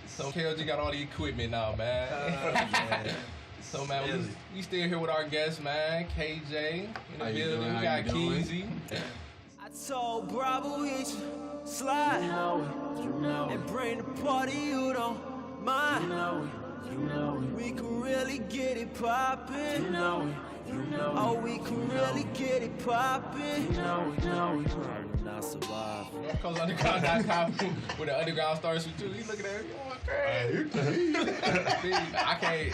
So KeeZY got all the equipment now, man. So man, we still here with our guest, man, KJ in the building. We got KeeZY. I told Bravo each slide and bring the party you don't mind. We can really get it poppin'. Oh, we can really get it poppin'. Not survive. Comes underground.com with the underground stars too. You looking at it, you going crazy. I can't.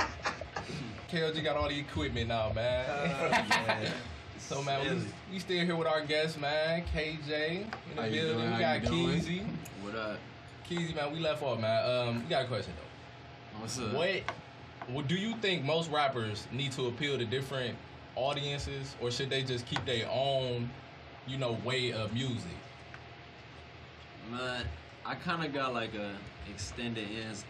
KeeZY got all the equipment now, man. So man, we still here with our guest, man, KJ in the building. We got KeeZY. What up? KeeZY, man, we left off, man. We got a question though. What's up? What do you think most rappers need to appeal to different audiences, or should they just keep their own, way of music? Man, I kind of got like a extended answer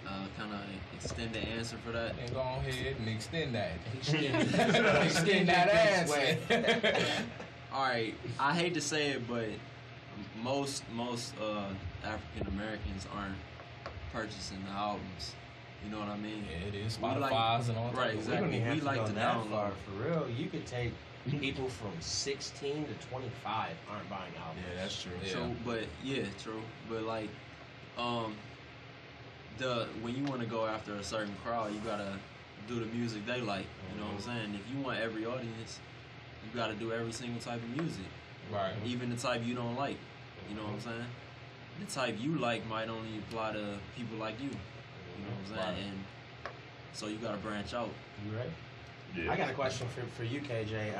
for that. And go ahead and extend that. Extend that answer. All right, I hate to say it, but most African Americans aren't purchasing the albums. You know what I mean? Yeah, it is Spotify's and all that. Right, exactly. We don't even have to like go to that download. far. For real, you could take people from 16 to 25 aren't buying albums. Yeah, that's true. True, true. But like, when you want to go after a certain crowd, you gotta do the music they like. You know what I'm saying? If you want every audience, you gotta do every single type of music. Right. Even the type you don't like. You know what I'm saying? The type you like might only apply to people like you. You know what I'm saying? And so you gotta branch out. You ready? Yeah. I got a question for you, KJ.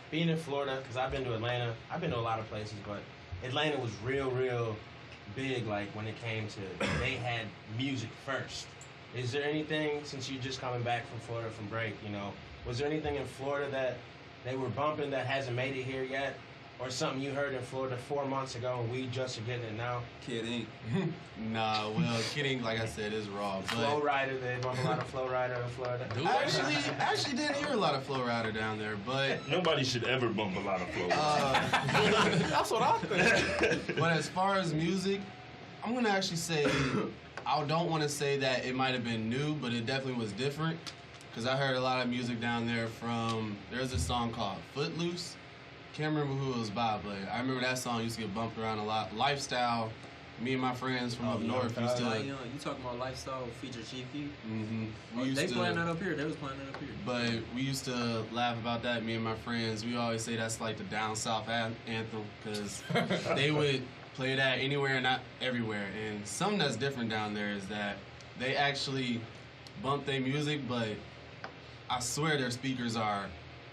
Being in Florida, because I've been to Atlanta. I've been to a lot of places, but Atlanta was real big, like when it came to, they had music first. Is there anything, since you're just coming back from Florida from break, was there anything in Florida that they were bumping that hasn't made it here yet? Or something you heard in Florida 4 months ago and we just are getting it now? Kid Ink. Nah, well, Kid Ink, like I said, is raw. But Flow Rider, they bump a lot of Flow Rider in Florida. I actually didn't hear a lot of Flow Rider down there, but Nobody should ever bump a lot of Flow. That's what I think. But as far as music, I'm gonna actually say I don't want to say that it might have been new, but it definitely was different. Cause I heard a lot of music down there from. There's a song called Footloose. Can't remember who it was by, but I remember that song used to get bumped around a lot. Lifestyle, me and my friends from up north used to. You talking about Lifestyle feature Chief Keef? Mm-hmm. They playing that up here. They was playing that up here. But we used to laugh about that, me and my friends. We always say that's like the down south anthem, because they would play that anywhere and not everywhere. And something that's different down there is that they actually bump their music, but I swear their speakers are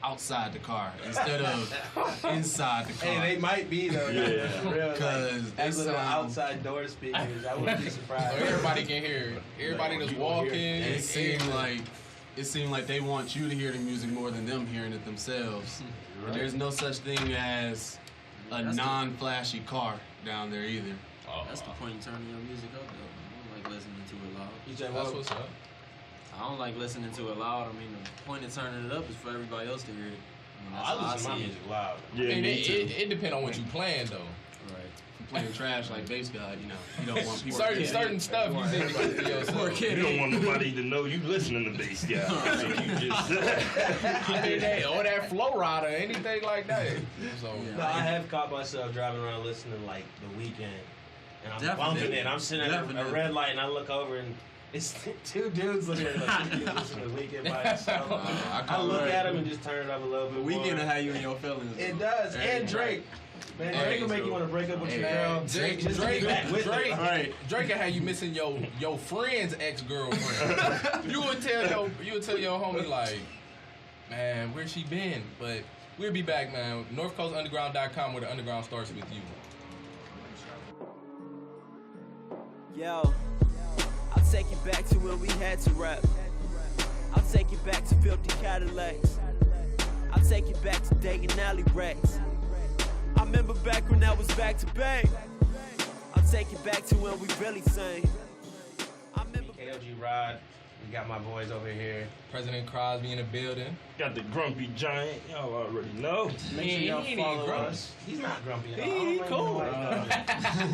outside the car instead of inside the car. Hey, they might be though. Yeah. For real. Because like, as little outside door speakers, I wouldn't be surprised. So everybody can hear it. Everybody that's walking. It seemed like they want you to hear the music more than them hearing it themselves. Right. There's no such thing as a non-flashy car down there either. That's the point in turning your music up, though. I don't like listening to it loud. You said, That's what's up. I don't like listening to it loud. I mean, the point of turning it up is for everybody else to hear it. I listen to my music loud. Yeah, me too. It depends on what you playing though. Right. If you're playing trash like Bass God, you don't want people certain stuff you need to keep to yourself. You don't want nobody to know you listening to Bass Guy. So you just or that Flow Rider, anything like that. So No, I have caught myself driving around listening like The Weeknd, and I'm bumping it. I'm sitting at a red light and I look over and it's two dudes looking at like you listen to The Weeknd by himself. I look at him and just turn it up a little bit. Weeknd will have you in your feelings. It does, and Drake. Man, Drake will make you want to break up with your girl. Drake can have you missing your friend's ex-girlfriend. you would tell your homie like, man, where's she been? But we'll be back, man. NorthCoastUnderground.com, where the underground starts with you. Yo, I'll take you back to when we had to rap. I'll take you back to filthy Cadillacs. I'll take you back to Dayton Alley Racks. I remember back when I was back to back. I'll take you back to when we really sang. KeeZY Rod, We got my boys over here. President Crosby in the building. Got the grumpy giant. Y'all already know. Make sure y'all He ain't follow grumpy. us. He's not grumpy at all. He cool.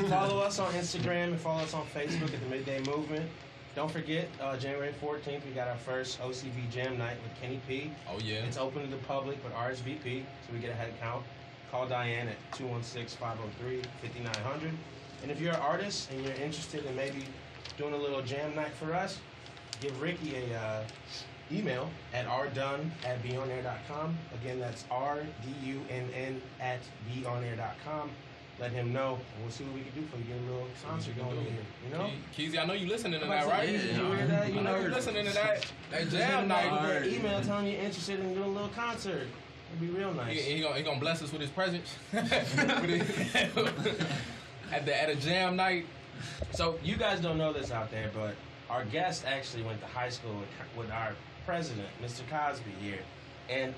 Follow us on Instagram and follow us on Facebook at the Midday Movement. Don't forget, January 14th, we got our first OCB Jam Night with Kenny P. Oh, yeah. It's open to the public, but RSVP, so we get a head count. Call Diane at 216-503-5900. And if you're an artist and you're interested in maybe doing a little jam night for us, give Ricky a email at rdunn@beonair.com. Again, that's rdunn@beonair.com. Let him know, and we'll see what we can do for you. Get a little concert going in here, you know? KeeZy, I know you listening to How that, about right? that? Did you hear that? You I know you listening to that jam night. That email telling you interested in doing a little concert. It'd be real nice. He gonna bless us with his presents at a jam night. So you guys don't know this out there, but our guest actually went to high school with our president, Mr. Cosby here. And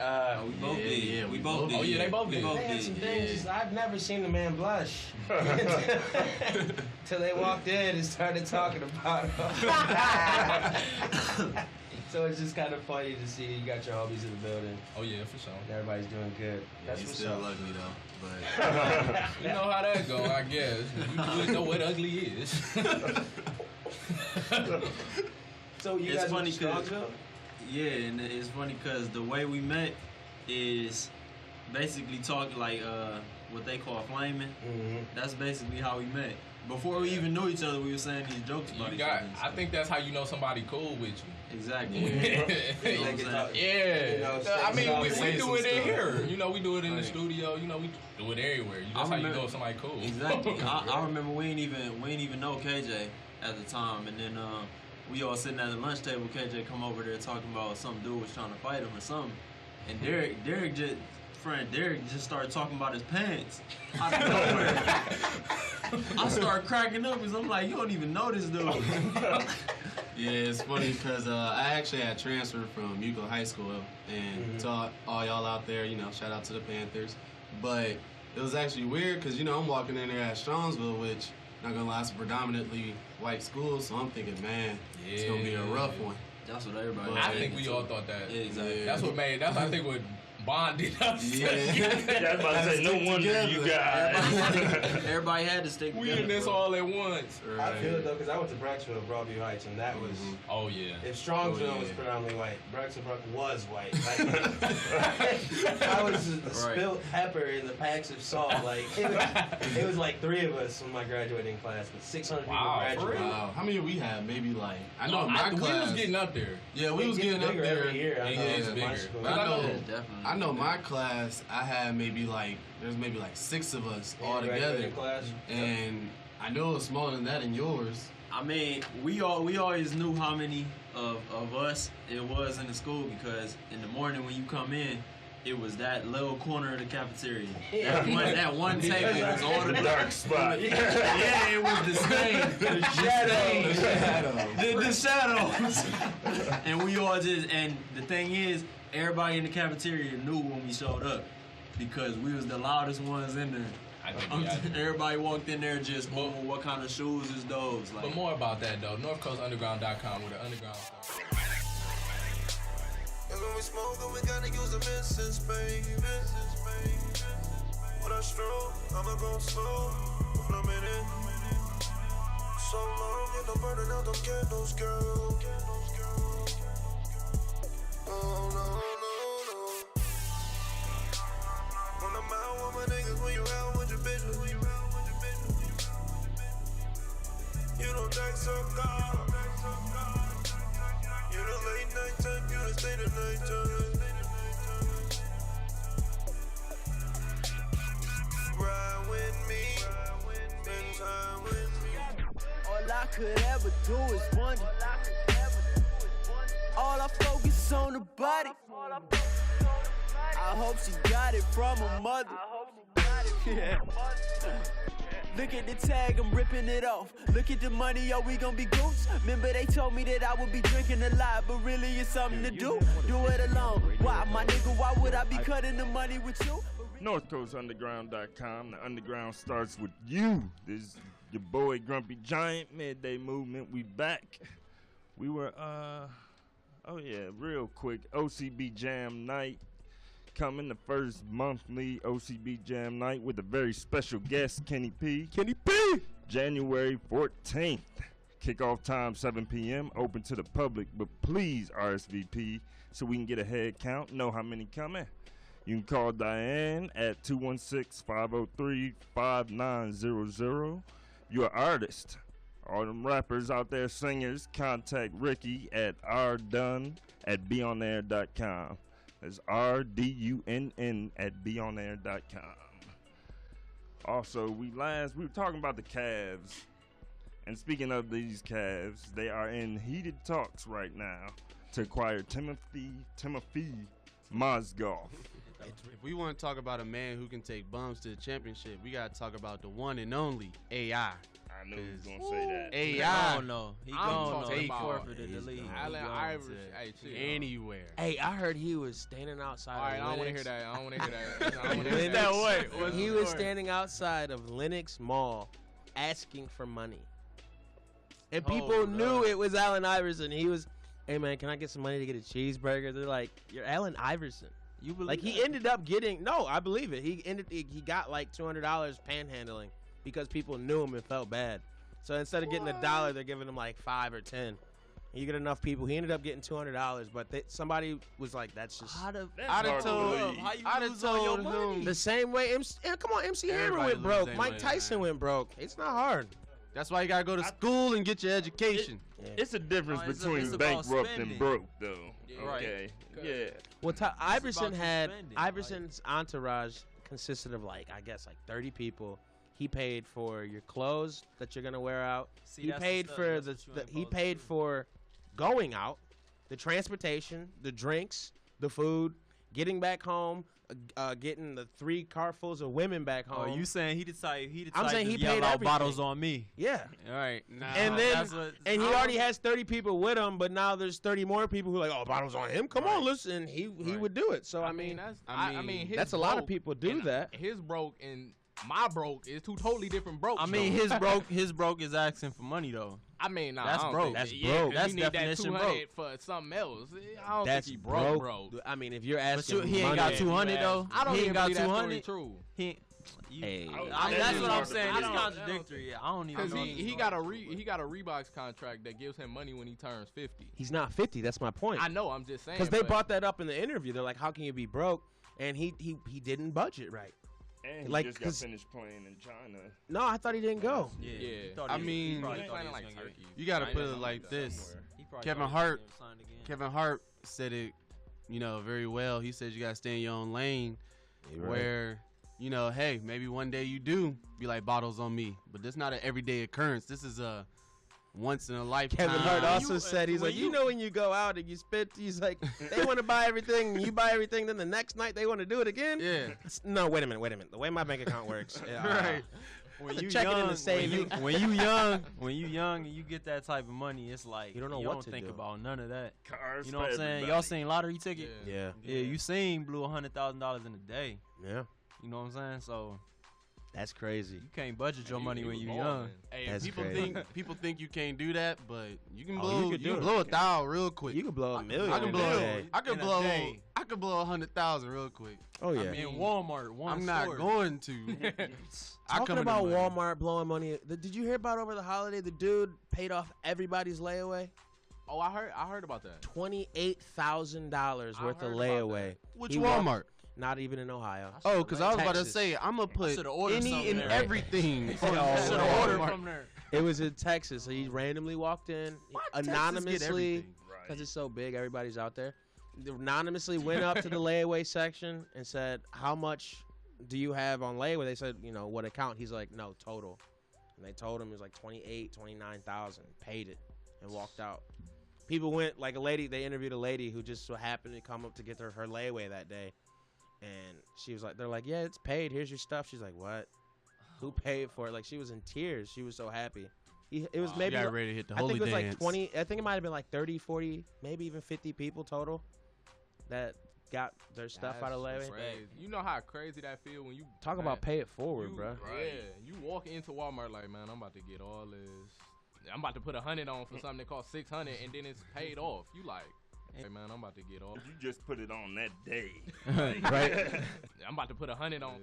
We both did. Yeah, we both did. Oh, yeah, they both did. they had some things. I've never seen a man blush till they walked in and started talking about him. So it's just kind of funny to see you got your hobbies in the building. Oh yeah, for sure. And everybody's doing good. That's He's what's still up. ugly though, but You know how that go, I guess. You would know what ugly is. So you It's guys funny went to 'cause- Strasville? Yeah, and it's funny because the way we met is basically talking like what they call flaming. Mm-hmm. That's basically how we met. Before we even knew each other, we were saying these jokes about You each got. other. I think that's how you know somebody cool with you. Exactly. Yeah. You know what I'm saying? Yeah, You know, I mean, we say do some it in stuff. here. You know, we do it in the Right. studio. You know, we do it everywhere. That's how you know somebody cool. Exactly. I remember we ain't even know KJ at the time, and then we all sitting at the lunch table. KJ come over there talking about some dude was trying to fight him or something, and Derek just started talking about his pants out of nowhere. I started cracking up because I'm like, you don't even know this dude. yeah, it's funny because I actually had transferred from Euclid High School, and to all y'all out there, you know, shout out to the Panthers. But it was actually weird because, you know, I'm walking in there at Strongsville, which, not gonna lie, it's a predominantly white school, so I'm thinking, man, it's gonna be a rough one. That's what everybody. I think we all thought that. Yeah, exactly. That's what made. That's I think what bonded us. Yeah. I was about to say, no wonder you guys. Everybody had to stick We together. in this bro. all at once. I feel it though, because I went to Brecksville, Broadview Heights, and that was. Oh yeah. If Strongsville was predominantly white, Brecksville was white. Like, I was a spilled pepper in the packs of salt. Like it was like 3 of us in my graduating class, but 600 Wow, people for graduated. real? Wow, how many we had? Maybe like I know No, my we class. was getting up there. Yeah, we was getting up bigger there. every year. I It know, gets in my bigger. school. But I know, Yeah, definitely. I know my class. I had maybe like there's maybe like 6 of us all together, Graduating class. and I know it was smaller than that in yours. I mean, we always knew how many of us it was in the school because in the morning when you come in, it was that little corner of the cafeteria. That one table was all The the dark spot. Yeah, it was the same. The shadows. The shadows. And we all just, and the thing is, everybody in the cafeteria knew when we showed up because we was the loudest ones in there. I think we got it. Everybody walked in there just, oh, what kind of shoes is those? Like, But more about that though. NorthCoastUnderground.com with the underground stuff. And when we smoke, we gotta use the incense, baby. When I stroll, I'ma go slow, plumbing in. So long, and I'm burning out them candles, girl. Oh, no. When I'm out with my niggas, when you out with your bitches. You don't text so call. You the late night time, you the stay the night time. Ride with me, spend time with me. All I could ever do is wonder. All I focus on the body. I hope she got it from her mother. Yeah. Look at the tag, I'm ripping it off. Look at the money, yo, we gon' be goose. Remember they told me that I would be drinking a lot, but really it's something to do. Do it alone. Why, my nigga, why would I be cutting the money with you? NorthCoastUnderground.com. The underground starts with you. This is your boy Grumpy Giant, Midday Movement. We back We were, oh yeah, real quick, OCB Jam Night. Coming, the first monthly OCB Jam Night with a very special guest, Kenny P. Kenny P! January 14th. Kickoff time 7 p.m. Open to the public, but please RSVP so we can get a head count, know how many coming. You can call Diane at 216-503-5900. You're an artist. All them rappers out there, singers, contact Ricky at rdunn@beonair.com. That's RDUNN at beonair.com. Also, we were talking about the Cavs. And speaking of these Cavs, they are in heated talks right now to acquire Timothy Mozgov. If we want to talk about a man who can take bums to the championship, we got to talk about the one and only AI. I knew he was going to say that. AI. I don't know. He I'm gone talking He about- forfeited the league. Allen Iverson. Hey, chill. Anywhere. Hey, I heard he was standing outside All right, of I don't want to Lennox. hear that. I don't want to hear that. I don't wanna hear Lennox. that. What's He the was story? standing outside of Lennox Mall asking for money. And people Oh, knew Lord. it was Allen Iverson. He was, hey man, can I get some money to get a cheeseburger? They're like, you're Allen Iverson. You believe Like he ended up getting, no, I believe it. He got like $200 panhandling because people knew him and felt bad. So instead of getting $1, they're giving him like 5 or 10. You get enough people. He ended up getting $200, but somebody was like, "That's just I'd have hard to believe. I'd have told him. the same way." Come on, MC Hammer Everybody went broke. lose Mike their Tyson money, went broke. It's not hard. That's why you got to go to school and get your education. It's a difference No, it's between about bankrupt spending. and broke, though. Yeah, Okay. Yeah. Well, Iverson about had spending, Iverson's entourage consisted of like 30 people. He paid for your clothes that you're gonna wear out. See, He that's the paid stuff- for that's what you ain't he supposed to paid do. for going out, the transportation, the drinks, the food, getting back home, getting the 3 carfuls of women back home. Oh, you saying he decided I'm saying to he yell paid out everything. bottles on me? Yeah. All right. And then that's what- and he already has 30 people with him, but now there's 30 more people who are like, oh, bottles on him. Come on, listen. He would do it. So I mean, that's I mean, his that's a lot of broke people do and that. His broke and my broke is 2 totally different broke. I mean, his broke is asking for money though. I mean, nah, That's I don't broke. think That's that- broke. Yeah, 'cause That's you need that definition 200 for something else. I don't that's think he broke. broke. Bro. I mean, if you're But asking, he ain't money, got 200 though. I don't he even ain't got believe that story 200. true. He. Hey. I mean, that's what I'm saying. I It's don't- contradictory. I don't even Because know. he got a Reeboks contract that gives him money when he turns 50. He's not 50. That's my point. I know. I'm just saying. Because they but brought that up in the interview. They're like, how can you be broke? And he didn't budget right. And he Like, just got 'cause- finished playing in China. No, I thought he didn't go. Yeah. Yeah. He thought I he- mean, he probably He thought playing he was like gonna get- Turkey. You got to I put ain't it know like that this. somewhere. he probably Kevin thought he was Hart- gonna get signed again. Kevin Hart said it, very well. He said you got to stay in your own lane where, hey, maybe one day you do be like bottles on me. But this not an everyday occurrence. This is a once in a lifetime. Kevin Hart also you- said, he's when like, you- when you go out and you spit, he's like, they want to buy everything, and you buy everything, then the next night they want to do it again? Yeah. No, wait a minute. The way my bank account works. Right. When you Check it in young, the savings. when you young and you get that type of money, it's like You don't know what to think do. about none of that. Cars You know what I'm for saying? everybody. Y'all seen lottery ticket? Yeah. Yeah. Yeah, you seen blew $100,000 in a day. Yeah. You know what I'm saying? So That's crazy. you can't budget your money He when was you balling. young. Hey, That's people crazy. think you can't do that, but you can Oh, blow you could do it. blow $1,000 real quick. You could blow $1 million. I can in a blow day. I can In a blow day. I could blow 100,000 real quick. Oh, yeah. In Walmart, one I'm not store. going to. I Talking come in about the money. Walmart blowing money, did you hear about over the holiday, the dude paid off everybody's layaway? Oh, I heard about that. $28,000 worth of heard about layaway. that. Which He walked- Walmart? Not even in Ohio. Oh, because I was about to Texas. say I'm gonna put shoulda ordered any something and there. everything. Oh, Should Walmart. have ordered from there. It was in Texas. So he randomly walked in Texas get anonymously everything? because it's so big. Everybody's out there. They anonymously went up to the layaway section and said, "How much do you have on layaway?" They said, what account? He's like, "No, total." And they told him it was like 29,000. Paid it and walked out. People went like a lady. They interviewed a lady who just so happened to come up to get her layaway that day, and she was like, "They're like, yeah, it's paid. Here's your stuff." She's like, "What? Who paid for it?" Like she was in tears. She was so happy. It was maybe got ready to hit the I holy think it was dance. like 20. I think it might have been like 30, 40, maybe even 50 people total that got their stuff out of That's layaway. crazy. You know how crazy that feel when you Talk man, about pay it forward, you, bro. Yeah, you walk into Walmart like, man, I'm about to get all this. I'm about to put 100 on for something that costs 600 and then it's paid off. You like, hey man, I'm about to get off. You just put it on that day. Right? I'm about to put 100 on.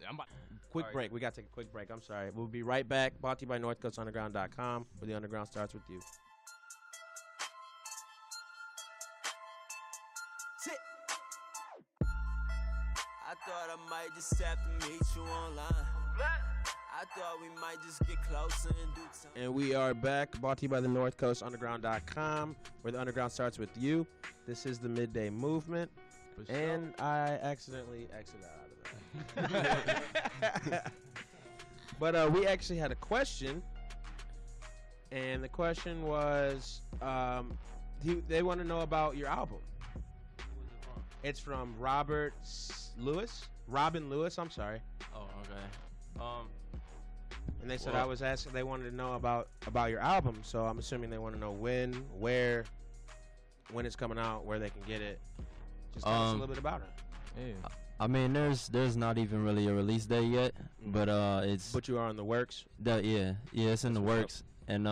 I'm about. Quick break. We got to take a quick break. I'm sorry. We'll be right back. Brought to you by NorthCoastUnderground.com, where the underground starts with you. Sit. I thought I might just have to meet you online. I thought we might just get closer and do time. And we are back. Brought to you by the NorthCoastUnderground.com, where the underground starts with you. This is the Midday Movement. And I accidentally exited out of that. But we actually had a question. And the question was, they want to know about your album. It's from Robin Lewis, I'm sorry. Oh, okay. And they said I was asking, they wanted to know about your album. So I'm assuming they want to know when, where, when it's coming out, where they can get it. Just tell us a little bit about it. Yeah. I mean, there's not even really a release date yet, but it's. But you are in the works. Yeah, it's in the works, and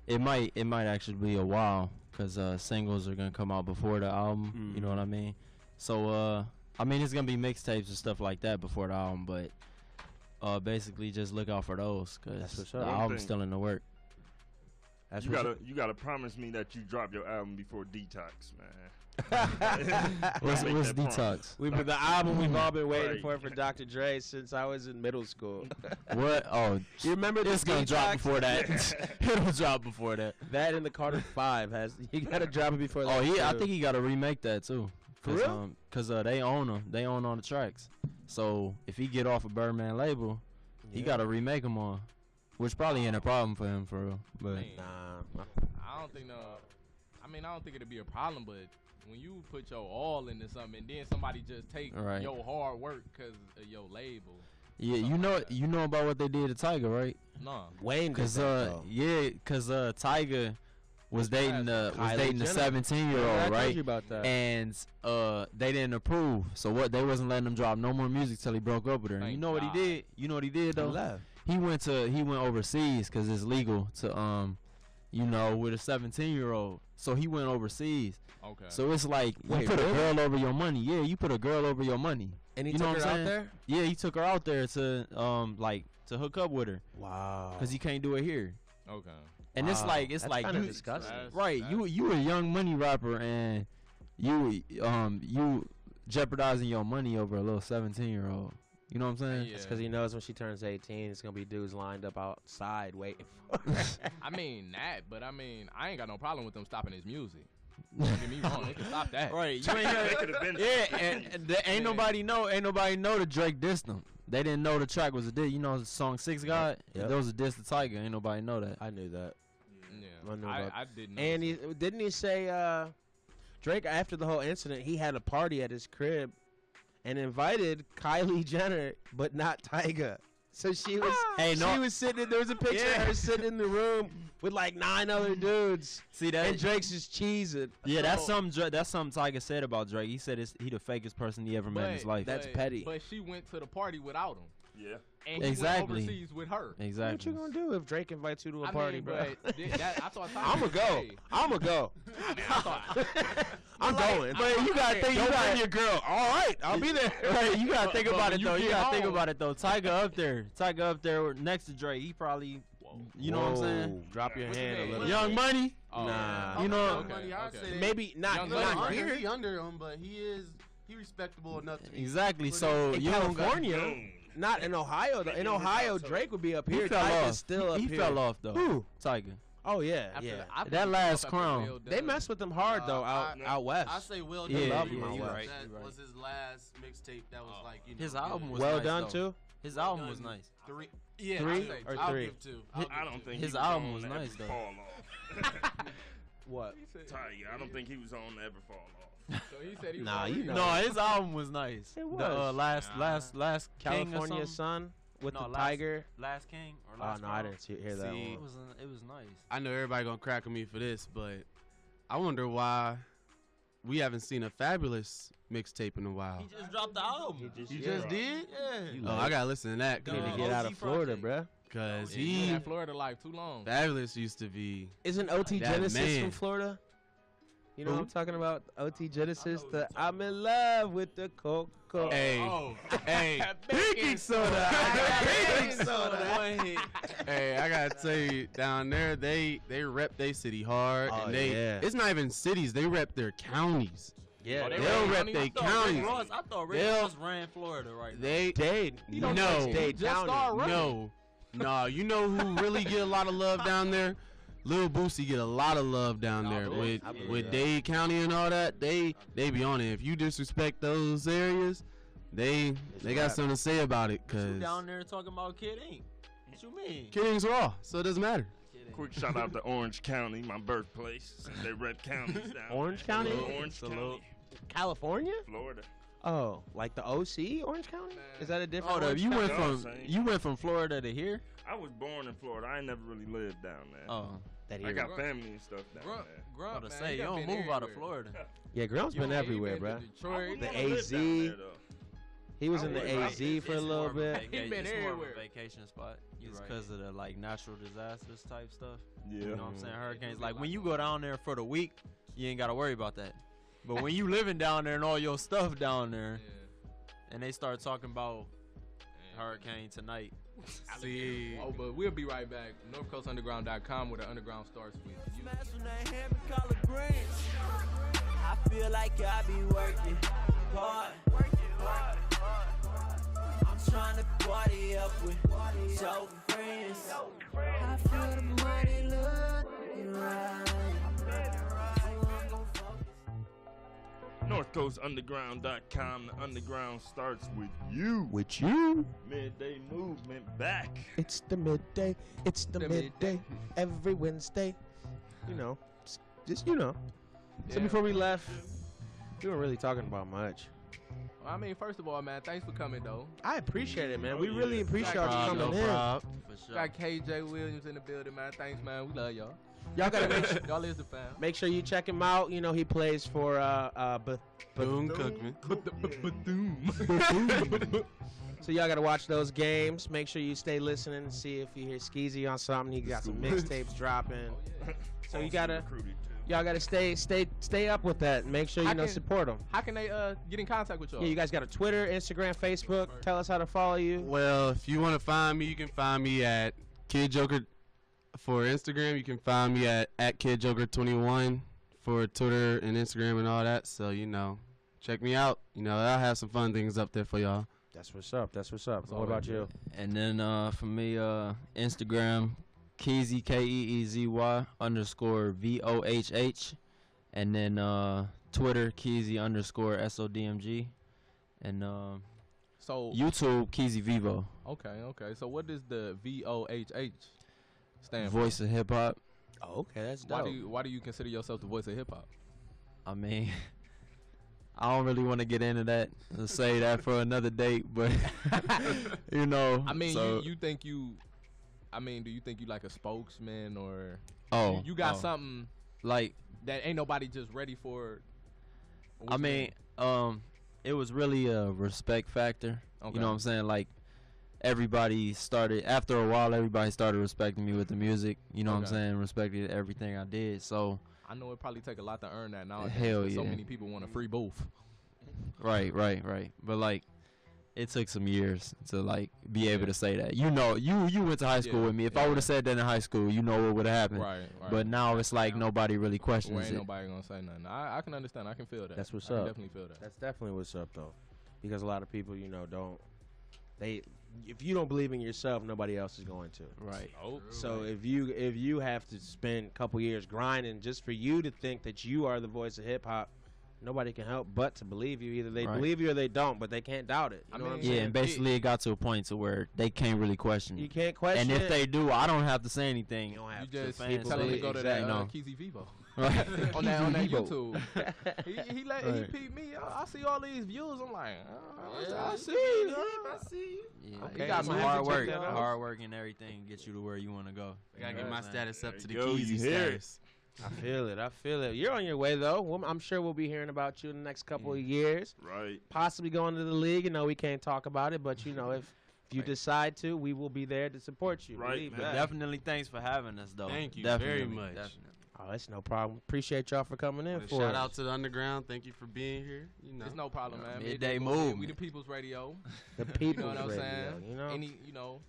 it might actually be a while because singles are gonna come out before the album. You know what I mean? So I mean, it's gonna be mixtapes and stuff like that before the album, but basically just look out for those because the album's still in the work. You gotta promise me that you drop your album before Detox, man. What's Detox? The album we've all been waiting for Dr. Dre since I was in middle school. What? Oh, you remember this? It's gonna drop before that. It'll drop before that. That and the Carter 5 has. You gotta drop it before that. Oh yeah, I think he gotta remake that too. For real? Cause they own them. They own all the tracks. So if he get off a Birdman label, he gotta remake them all. Which probably ain't a problem for him, for real. But nah, I don't think I don't think it'd be a problem, but when you put your all into something and then somebody just take your hard work because of your label. Yeah, you know about what they did to Tyga, right? No. Wayne, cause Tyga was dating the 17-year-old, right? You about that. And they didn't approve, so what? They wasn't letting him drop no more music till he broke up with her. And you know what he did? You know what he did though? He left. He went overseas because it's legal to with a 17-year-old. So he went overseas. Okay. So it's like you put a girl over your money. Yeah, you put a girl over your money. And he took her out there? Yeah, he took her out there to to hook up with her. Wow. Because he can't do it here. Okay. And it's like That's you disgusting. Right. You a young money rapper and you jeopardizing your money over a little 17-year-old. You know what I'm saying? Yeah. It's because he knows when she turns 18, it's going to be dudes lined up outside waiting for her. I mean, but I ain't got no problem with them stopping his music. Don't get me wrong, they can stop that. Right. You ain't heard, and ain't nobody know that Drake dissed them. They didn't know the track was a diss. You know the song 6 God? Yep. There was a diss to Tyga. Ain't nobody know that. I knew that. Yeah. I didn't know. And didn't he say, Drake, after the whole incident, he had a party at his crib and invited Kylie Jenner, but not Tyga. So she was she was sitting. There was a picture of her sitting in the room with like 9 other dudes. See that? And Drake's just cheesing. Yeah, that's something Tyga said about Drake. He said he the fakest person he ever met in his life. That's petty. But she went to the party without him. Yeah. And he went overseas with her. Exactly. What you gonna do if Drake invites you to a party, bro? I thought I'm gonna go. I'm gonna go. I'm going. But you gotta think. Don't bring your girl. All right, I'll be there. Right, you gotta think about it though. You gotta think about it though. Tyga up there next to Drake. He probably. You know what I'm saying? Drop your hand a little. Young Money. Nah. You know. Maybe not here. He under him, but he respectable enough to be. Exactly. So in California. Not in Ohio though. In Ohio, Drake would be up here. Tyga's still up here. He fell off though. Who? Tyga. Oh yeah, That last crown. They mess with him hard though out west. I say Well Done. Yeah, love him out west. That was his last mixtape. That was like his album was Well nice, Done though. too. His album was nice. 3. Yeah, 3 or 3? I'll give 2. I don't think his he album was on nice Ever though. Fall Off. What? Tyga, I don't think he was on Ever Fall Off. So he said he was Nah, you know. No, his album was nice. It was. The last King or California something? Sun with the last, tiger. Last King or Oh last no, I didn't hear that It one. was nice. I know everybody gonna crack on me for this, but I wonder why we haven't seen a Fabulous mixtape in a while. He just dropped the album. You just did? Yeah. Oh, I gotta listen to that. You need to get out of Florida, bruh. Cause He he in Florida life too long. Fabulous used to be. Isn't OT That Genesis man. from Florida? You know Who? what I'm talking about? OT Genesis, I'm in love with the Coco. Hey, Oh. hey, baking soda. Baking soda. Hey, I gotta tell you, down there they rep their city hard, Oh, and they yeah. it's not even cities, they rep their counties. Yeah, Oh, they They'll rep rep counties? their I counties. thought Rick They'll- Ross ran Florida right now. They Dade. no, Dade just County. started running. no, nah. You know who really get a lot of love down there? Lil Boosie get a lot of love down there really? with Dade County and all that. They be on it. If you disrespect those areas, they got something to say about it. You Cause down there talking about Kid Ink. What you mean? Kidding's raw, so it doesn't matter. Quick shout out to Orange County, my birthplace. Since they rep counties down Orange there. County? Orange County, California? Florida. Oh, like the OC, Orange County? Is that a different Hold up, Orange you County? went No, I'm from saying- Florida to here? I was born in Florida. I ain't never really lived down there. Oh, That I here. got family and stuff down Grunt, there. Grunt, I'm about to man, say he you done don't been move out of everywhere. Florida. Yeah, Grump's been He everywhere, been bro. to Detroit. The I lived AZ. down there, though. He was in the I would- AZ for a It's little more of a bit. vaca- He been it's more of a everywhere. vacation spot. You It's right. because of the like natural disasters type stuff. Yeah. You know what I'm saying? Hurricanes. Like when you go down there for the week, you ain't gotta worry about that. But when you living down there and all your stuff down there, Yeah. and they start talking about hurricane tonight, See, Oh, but we'll be right back. NorthCoastUnderground.com, where the underground starts with you. Smash when they hand me collard greens. I feel like I be working hard. I'm trying to party up with so friends. I feel the money looking right. So I'm gon' focus. NorthCoastUnderground.com. The underground starts with you. With you? Midday movement back. It's the midday. It's the The midday. midday. Every Wednesday. You know. Just, you know. So Yeah. before we left, we weren't really talking about much. Well, I mean, first of all, man, thanks for coming, though. I appreciate it, man. Oh, We really yeah. appreciate No y'all problem, coming no in. problem. for sure. Got KJ Williams in the building, man. Thanks, man. We love y'all. Y'all gotta make sure, Y'all is the fam. make sure you check him out. You know, he plays for Boone Cookman. So y'all gotta watch those games. Make sure you stay listening and see if you hear KeeZY on something. He got some mixtapes dropping. So you gotta, Recruited, too. y'all gotta stay up with that. And make sure you I know can- support him. How can they get in contact with y'all? Yeah, you guys got a Twitter, Instagram, Facebook. Tell us how to follow you. Well, if you want to find me, you can find me at Kid Joker for Instagram. You can find me at KidJoker21 for Twitter and Instagram and all that. So, you know, check me out. You know, I'll have some fun things up there for y'all. That's what's up. That's what's up. all What about that you? And then for me, Instagram, KeeZY, KeeZY _VOHH. And then Twitter, KeeZY _SODMG. And So YouTube, KeeZY Vivo. okay. So what does the VOHH stand for? Voice of Hip Hop. Oh, okay, that's Why dope. why do you consider yourself the voice of hip hop? I mean, I don't really want to get into that and say that for another date, but you know. I mean, so, you think you. I mean, do you think you like a spokesman or oh, you got oh. something like that ain't nobody just ready for? I mean, it was really a respect factor. Okay. You know what I'm saying? Like everybody started after a while. Everybody started respecting me with the music. You know what I'm Okay. saying? Respected everything I did. So I know it probably take a lot to earn that nowadays. Hell 'cause So yeah. many people want a free booth. right. But like, it took some years to like be able to say that. You know, you went to high school Yeah, with me. If I yeah. would have said that in high school, you know what would have happened. Right. But now it's like nobody really Well, questions ain't it. nobody gonna say nothing. I can understand. I can feel that. That's what's I can up. definitely feel that. That's definitely what's up, though, because a lot of people, you know, don't. They, if you don't believe in yourself, nobody else is going to. Right. Oh, So if you have to spend a couple years grinding just for you to think that you are the voice of hip hop, nobody can help but to believe you. Either they Right. believe you or they don't, but they can't doubt it. You I know what I'm mean, Yeah, saying? and basically it got to a point to where they can't really question You it. can't question And if it. they do, I don't have to say anything. You don't you have just to. fans tell them to say go to exactly, that no. KeeZY Vivo. Right. on that KeeZY Vivo. YouTube. he Right. peeped me. I see all these views. I'm like, I see. Yeah, Okay, it's I'm gonna have hard to check work. that out. Hard work and everything gets you to where you want to go. I gotta You get know my what I'm saying? status up to the There you go, KeeZY you hear it. status. I feel it. I feel it. You're on your way, though. I'm sure we'll be hearing about you in the next couple of years. Right. Possibly going to the league. You know, we can't talk about it, but, you know, if you decide to, we will be there to support you. Right, But definitely thanks for having us, though. Thank you Definitely, very much. Definitely. Oh, that's no problem. Appreciate y'all for coming in. For Shout us. out to the Underground. Thank you for being here. You know, It's no problem, man. Midday Movement. Movement. We the people's radio. The You people's know what I'm radio. saying? You know,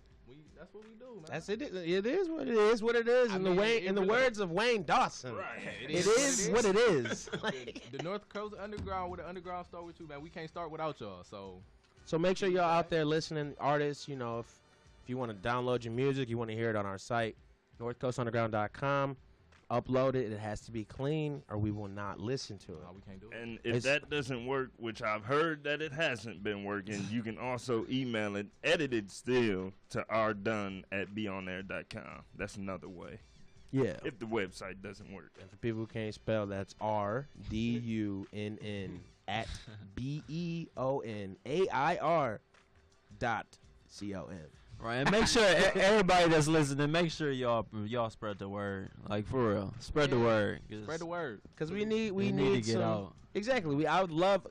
That's what we do, man. that's it. It is what it is. What it is. I In mean, the really- words of Wayne Dawson, Right. it is what it is. The North Coast Underground, where the Underground start with you, man. We can't start without y'all. So make sure y'all out there listening, artists. You know, if you want to download your music, you want to hear it on our site, northcoastunderground.com. Upload it. It has to be clean, or we will not listen to it. No, we can't do it. And if that doesn't work, which I've heard that it hasn't been working, you can also email it, edited still, to rdunn@beonair.com. That's another way. Yeah. If the website doesn't work. And for people who can't spell, that's RDUNN at BEONAIR.com. Right, and make sure everybody that's listening, make sure y'all spread the word. Like, for real, spread the word. Spread the word. Because we need need to get some, out. Exactly. I love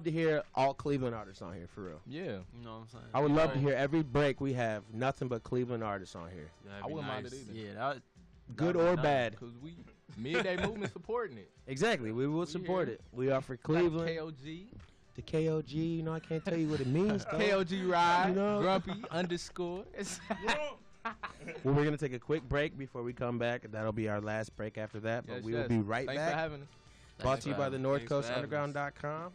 to hear all Cleveland artists on here, for real. Yeah. You know what I'm saying? I would love to hear every break we have nothing but Cleveland artists on here. I wouldn't mind it either. Yeah, that Good that'd be or nice. bad. Because we Midday Movement supporting it. Exactly. We will support here. it. We are for Cleveland. KOG. The KOG, you know, I can't tell you what it means, though. KOG Ride. You know? Grumpy _ Well, we're going to take a quick break before we come back. That'll be our last break after that. But we will be right Thanks back. for having us. Brought to you by the Thanks for having us. NorthCoastUnderground.com.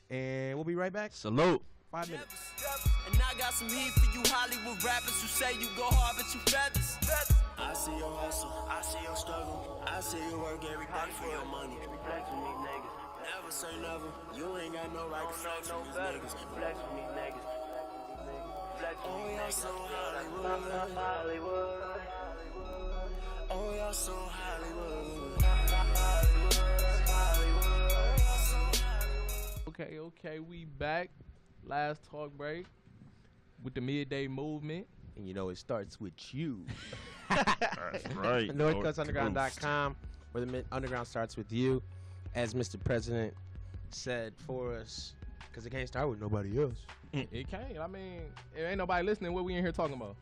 And we'll be right back. Salute. 5 minutes. And I got some heat for you Hollywood rappers who say you go hard but you feathers. I see your hustle, I see your struggle, I see you work every day for your money. Flex with me niggas, never say never. You ain't got no right to flex with these niggas. Flex with me niggas. Oh, y'all so Hollywood. Oh, y'all so Hollywood. Okay, we back. Last talk break with the Midday Movement. And you know it starts with you. That's right. NorthCoastUnderground.com, where the underground starts with you. As Mr. President said for us, because it can't start with nobody else. It can't. I mean, if ain't nobody listening, what we in here talking about?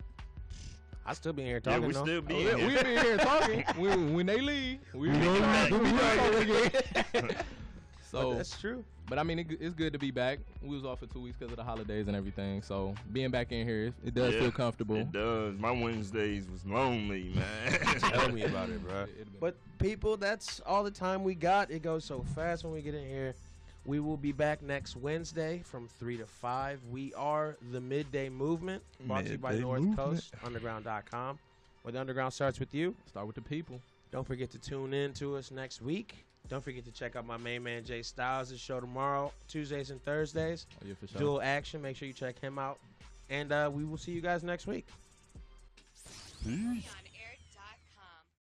I still be in here Yeah, talking. we though. still be We in here. be in here talking. when they leave, we be back. talking again. But So that's true. But I mean, it's good to be back. We was off for 2 weeks because of the holidays and everything. So being back in here, it does feel comfortable. It does. My Wednesdays was lonely, man. Tell me about it, bro. But people, that's all the time we got. It goes so fast when we get in here. We will be back next Wednesday from 3 to 5. We are the Midday Movement, brought to you by Midday Movement. NorthCoastUnderground.com, where the underground starts with you. Start with the people. Don't forget to tune in to us next week. Don't forget to check out my main man Jay Styles' show tomorrow, Tuesdays and Thursdays. Oh, yeah, for sure. Dual Action. Make sure you check him out. And we will see you guys next week. Peace.